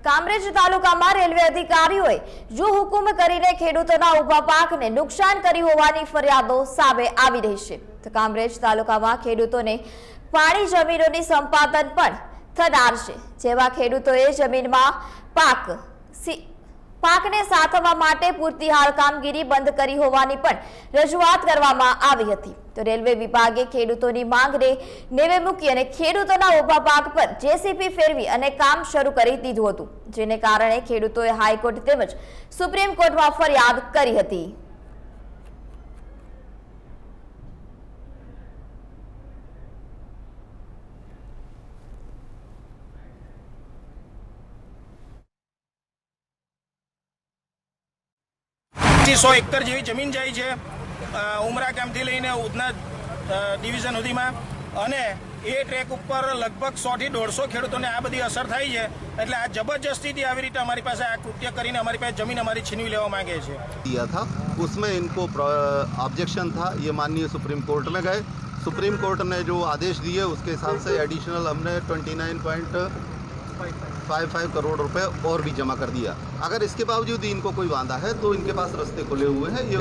કામરેજ તાલુકામાં રેલવે અધિકારીઓએ જો હુકુમ કરીને ખેડૂતોના ઊભા પાકને નુકસાન કર્યું હોવાની ફરિયાદો સામે આવી રહી છે। તો કામરેજ તાલુકામાં ખેડૂતોને પાણી જમીનોની સંપાદન પણ થનાર છે, જેવા ખેડૂતોએ જમીનમાં પાકને સાચવવા માટે પૂરતી હાલ કામગીરી બંધ કરી હોવાની પણ રજૂઆત કરવામાં આવી હતી। તો રેલવે વિભાગે ખેડૂતોની માંગને નેવે મૂકી અને ખેડૂતોના ઊભા પાક પર જેસીબી ફેરવી અને કામ શરૂ કરી દીધું હતું, જેને કારણે ખેડૂતોએ હાઈકોર્ટ તેમજ સુપ્રીમ કોર્ટમાં ફરિયાદ કરી હતી। સો એકર જેવી જમીન જાય છે ઉમરા ગામથી લઈને ઉધના ડિવિઝન સુધીમાં, અને એ ટ્રેક ઉપર લગભગ 100 થી 150 ખેડૂતોને આ બધી અસર થઈ છે। એટલે આ જબરજસ્તીથી આવી રીતે અમારી પાસે આ કૃત્ય કરીને અમારી પાસે જમીન અમારી છીનવી લેવા માંગે છે। दिया था उसमें इनको ऑब्जेक्शन था, ये माननीय सुप्रीम कोर्ट में गए। सुप्रीम कोर्ट ने जो आदेश दिए उसके हिसाब से एडिशनल हमने 29.55 करोड़ रुपए और भी जमा कर दिया। अगर इसके बावजूद इनको कोई वादा है तो इनके पास रास्ते खुले हुए हैं। ये